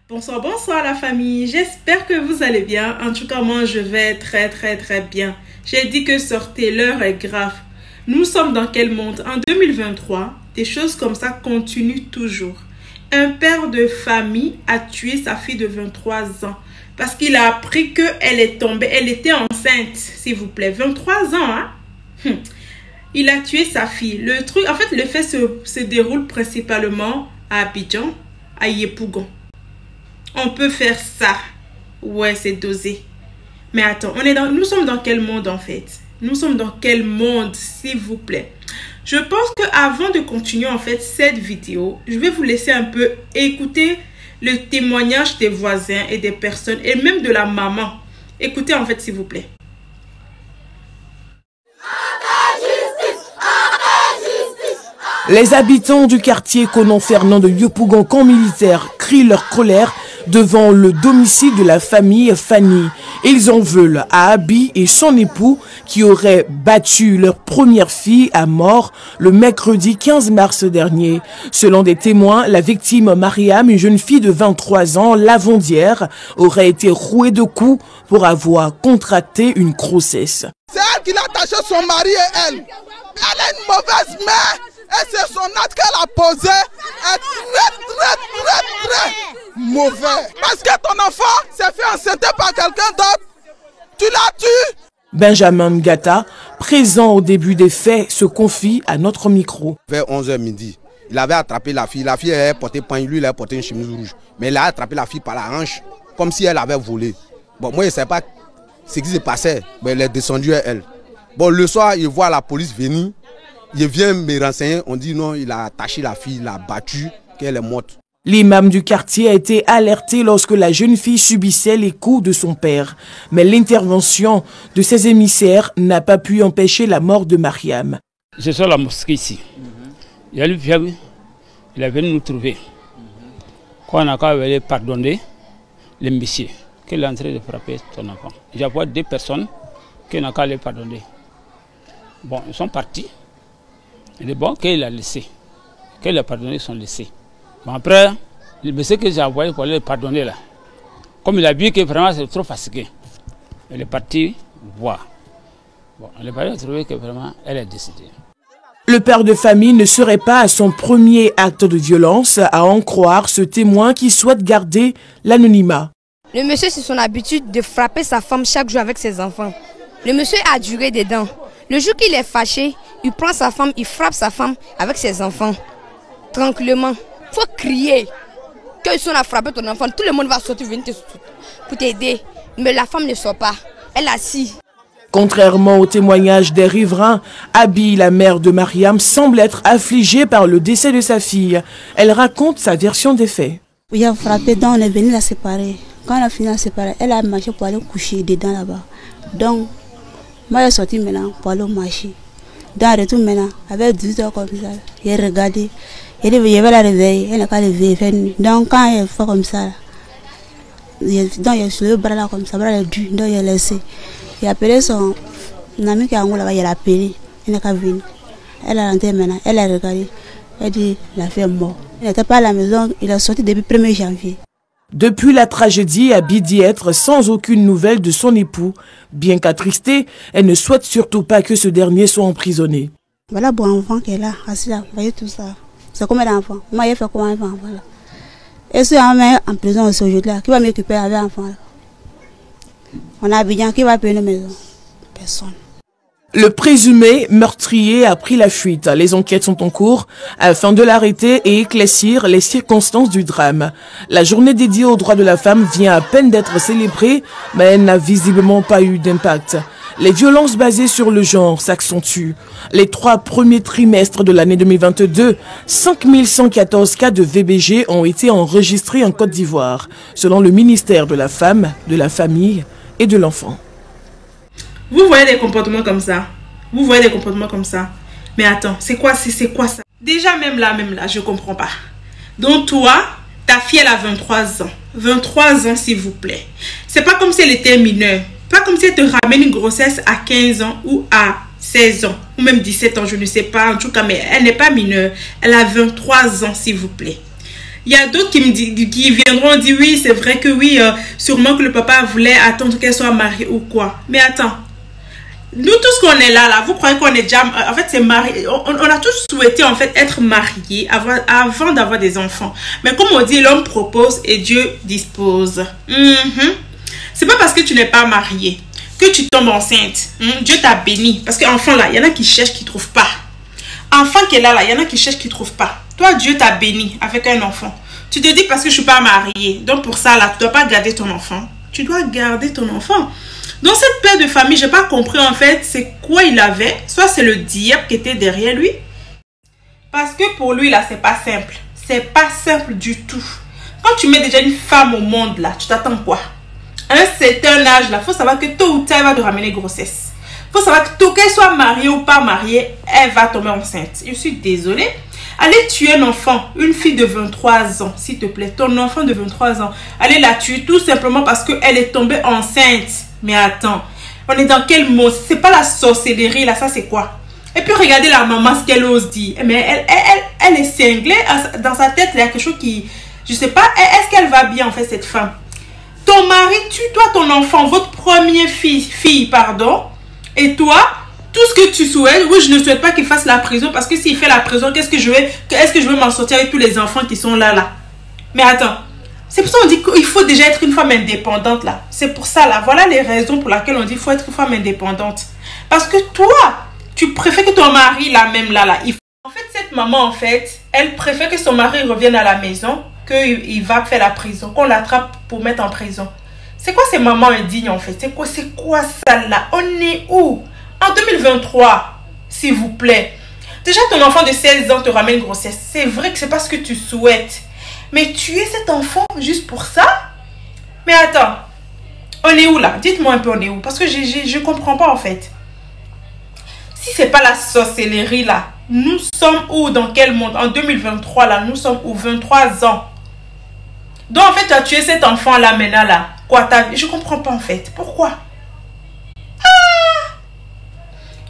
Bonsoir, bonsoir la famille, j'espère que vous allez bien. En tout cas, moi je vais très bien. J'ai dit que sortez, l'heure est grave. Nous sommes dans quel monde? En 2023, des choses comme ça continuent toujours. Un père de famille a tué sa fille de 23 ans parce qu'il a appris qu'elle est tombée, elle était enceinte, s'il vous plaît. 23 ans, hein? Il a tué sa fille. Le truc, en fait, le fait se déroule principalement à Abidjan, à Yepougon. On peut faire ça. Ouais, c'est dosé. Mais attends, nous sommes dans quel monde en fait? Nous sommes dans quel monde, s'il vous plaît? Je pense qu'avant de continuer en fait cette vidéo, je vais vous laisser un peu écouter le témoignage des voisins et des personnes et même de la maman. Écoutez en fait, s'il vous plaît. Les habitants du quartier Konon-Fernand de Yepougon, camp militaire, crient leur colère devant le domicile de la famille Fanny. Ils en veulent à Abi et son époux qui auraient battu leur première fille à mort le mercredi 15 mars dernier. Selon des témoins, la victime Mariam, une jeune fille de 23 ans, lavandière, aurait été rouée de coups pour avoir contracté une grossesse. C'est elle qui a attaché son mari et elle. Elle a une mauvaise mère. Et c'est son acte qu'elle a posé est très mauvais. Parce que ton enfant s'est fait enceinter par quelqu'un d'autre. Tu l'as tué. Benjamin Ngata, présent au début des faits, se confie à notre micro. Vers 11h midi, il avait attrapé la fille. La fille avait porté pain, lui il avait porté une chemise rouge. Mais il a attrapé la fille par la hanche, comme si elle avait volé. Bon, moi je ne sais pas ce qui s'est passé, mais elle est descendue à elle. Bon, le soir, il voit la police venir. Il vient me renseigner, on dit non, il a attaché la fille, il a battu, qu'elle est morte. L'imam du quartier a été alerté lorsque la jeune fille subissait les coups de son père. Mais l'intervention de ses émissaires n'a pas pu empêcher la mort de Mariam. Je suis à la mosquée ici. Il a il est venu nous trouver. Quand on a qu'à pardonner les messieurs, qu'il est en train de frapper son enfant. J'ai vu 2 personnes qui n'ont qu'à les pardonner. Bon, ils sont partis. Il est bon qu'il a laissé, qu'il a pardonné, ils sont laissés. Bon, après, le monsieur que j'ai envoyé pour aller pardonner là, comme il a vu que vraiment c'est trop fatigué, il est parti voir. Bon, on est parti trouver que vraiment elle est décédée. Le père de famille ne serait pas à son premier acte de violence, à en croire ce témoin qui souhaite garder l'anonymat. Le monsieur, c'est son habitude de frapper sa femme chaque jour avec ses enfants. Le monsieur a duré dedans. Le jour qu'il est fâché, il prend sa femme, il frappe sa femme avec ses enfants. Tranquillement. Il faut crier. Que si on a frappé ton enfant, tout le monde va sortir venir pour t'aider. Mais la femme ne sort pas. Elle est assise. Contrairement au témoignage des riverains, Abi, la mère de Mariam, semble être affligée par le décès de sa fille. Elle raconte sa version des faits. Il a frappé, donc on est venu la séparer. Quand on a fini la séparer, elle a marché pour aller coucher dedans là-bas. Donc, moi, je suis sorti maintenant pour aller au marché. Dans le retour maintenant, avec 18 heures comme ça, j'ai regardé. Je vais la réveiller, elle n'a pas réveillé. Donc, quand elle fait comme ça, donc il a sur le bras là comme ça, le bras est dur, donc il a laissé. Il a appelé son ami qui est en haut là-bas, il a appelé, il n'a qu'à venir. Elle a rentré maintenant, elle a regardé, elle dit la fille est morte. Elle n'était pas à la maison, il a sorti depuis le 1er janvier. Depuis la tragédie, Abi dit être sans aucune nouvelle de son époux. Bien qu'attristée, elle ne souhaite surtout pas que ce dernier soit emprisonné. Voilà bon enfant qui est là, assis là, vous voyez tout ça. C'est combien d'enfants? Moi, j'ai fait combien d'enfants? Voilà. Et si on met en prison aussi aujourd'hui, qui va m'occuper avec l'enfant? On a Abidjan, qui va payer nos maisons? Personne. Le présumé meurtrier a pris la fuite. Les enquêtes sont en cours afin de l'arrêter et éclaircir les circonstances du drame. La journée dédiée aux droits de la femme vient à peine d'être célébrée, mais elle n'a visiblement pas eu d'impact. Les violences basées sur le genre s'accentuent. Les 3 premiers trimestres de l'année 2022, 5114 cas de VBG ont été enregistrés en Côte d'Ivoire, selon le ministère de la Femme, de la Famille et de l'Enfant. Vous voyez des comportements comme ça. Vous voyez des comportements comme ça. Mais attends, c'est quoi ça? Déjà même là, je comprends pas. Donc toi, ta fille elle a 23 ans. 23 ans s'il vous plaît. C'est pas comme si elle était mineure. Pas comme si elle te ramène une grossesse à 15 ans ou à 16 ans. Ou même 17 ans, je ne sais pas. En tout cas, mais elle n'est pas mineure. Elle a 23 ans s'il vous plaît. Il y a d'autres qui viendront dire oui, c'est vrai que oui, sûrement que le papa voulait attendre qu'elle soit mariée ou quoi. Mais attends, nous tous qu'on est là, vous croyez qu'on est déjà... En fait, c'est marié. On a tous souhaité en fait être mariés avant d'avoir des enfants. Mais comme on dit, l'homme propose et Dieu dispose. C'est pas parce que tu n'es pas marié que tu tombes enceinte. Dieu t'a béni. Parce qu'enfant là, il y en a qui cherchent, qui ne trouvent pas. Enfant qui est là, il y en a qui cherchent, qui ne trouvent pas. Toi, Dieu t'a béni avec un enfant. Tu te dis parce que je ne suis pas mariée. Donc pour ça, là, tu ne dois pas garder ton enfant. Tu dois garder ton enfant. Donc cette père de famille, je n'ai pas compris en fait c'est quoi il avait. Soit c'est le diable qui était derrière lui. Parce que pour lui, là, c'est pas simple. C'est pas simple du tout. Quand tu mets déjà une femme au monde, là, tu t'attends quoi? À un certain âge, là, il faut savoir que tôt ou tard, elle va te ramener grossesse. Il faut savoir que qu'elle soit mariée ou pas mariée, elle va tomber enceinte. Je suis désolée. Allez tuer un enfant, une fille de 23 ans, s'il te plaît. Ton enfant de 23 ans, allez la tuer tout simplement parce qu'elle est tombée enceinte. Mais attends, on est dans quel mot? C'est pas la sorcellerie, là, ça c'est quoi? Et puis regardez la maman, ce qu'elle ose dire. Mais elle est cinglée. Dans sa tête, il y a quelque chose qui... Je sais pas, est-ce qu'elle va bien en fait, cette femme? Ton mari tue toi ton enfant, votre première fille, pardon. Et toi, tout ce que tu souhaites, oui, je ne souhaite pas qu'il fasse la prison parce que s'il fait la prison, est-ce que je vais m'en sortir avec tous les enfants qui sont là? Mais attends, c'est pour ça qu'on dit qu'il faut déjà être une femme indépendante là. C'est pour ça là, voilà les raisons pour lesquelles on dit qu'il faut être une femme indépendante. Parce que toi, tu préfères que ton mari là même là. En fait, cette maman en fait, elle préfère que son mari revienne à la maison, qu'il va faire la prison, qu'on l'attrape pour mettre en prison. C'est quoi ces mamans indignes en fait? C'est quoi ça là? On est où? En 2023, s'il vous plaît. Déjà ton enfant de 16 ans te ramène grossesse. C'est vrai que c'est pas ce que tu souhaites. Mais tuer cet enfant juste pour ça? Mais attends, on est où là? Dites-moi un peu on est où? Parce que je comprends pas en fait. Si c'est pas la sorcellerie là, nous sommes où? Dans quel monde? En 2023 là, nous sommes où? 23 ans. Donc en fait, tu as tué cet enfant là maintenant là. Quoi, je comprends pas en fait. Pourquoi?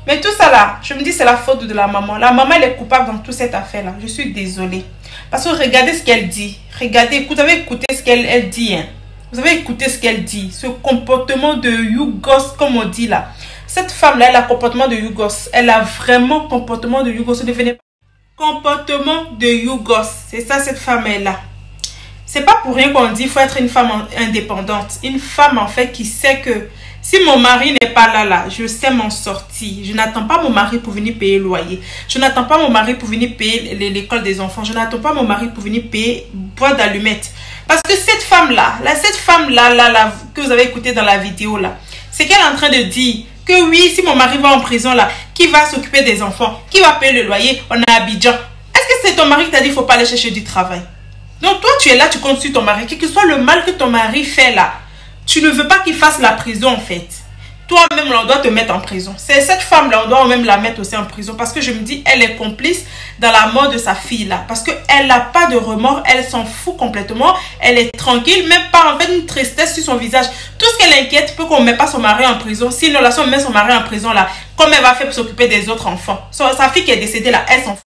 Mais tout ça là, je me dis c'est la faute de la maman. La maman elle est coupable dans toute cette affaire là. Je suis désolée. Parce que regardez ce qu'elle dit. Regardez, vous avez écouté ce qu'elle dit. Hein? Vous avez écouté ce qu'elle dit. Ce comportement de Yougos, comme on dit là. Cette femme là, elle a comportement de Yougos. Elle a vraiment comportement de Yougos. Ne devenez pas. Comportement de Yougos. C'est ça cette femme est là. C'est pas pour rien qu'on dit qu'il faut être une femme indépendante. Une femme en fait qui sait que si mon mari n'est pas là, je sais m'en sortir. Je n'attends pas mon mari pour venir payer le loyer. Je n'attends pas mon mari pour venir payer l'école des enfants. Je n'attends pas mon mari pour venir payer boîte d'allumettes. Parce que cette femme-là, que vous avez écouté dans la vidéo là, c'est qu'elle est en train de dire que oui, si mon mari va en prison là, qui va s'occuper des enfants? Qui va payer le loyer? On est à Abidjan. Est-ce que c'est ton mari qui t'a dit qu'il ne faut pas aller chercher du travail? Donc toi, tu es là, tu comptes sur ton mari. Quel que soit le mal que ton mari fait là, tu ne veux pas qu'il fasse la prison en fait. Toi-même, on doit te mettre en prison. C'est cette femme-là, on doit même la mettre aussi en prison. Parce que je me dis, elle est complice dans la mort de sa fille-là. Parce qu'elle n'a pas de remords, elle s'en fout complètement. Elle est tranquille, même pas en fait une tristesse sur son visage. Tout ce qu'elle inquiète, peut qu'on ne met pas son mari en prison. Sinon, là, si on met son mari en prison là, comment elle va faire pour s'occuper des autres enfants? Sa fille qui est décédée là, elle s'en fout.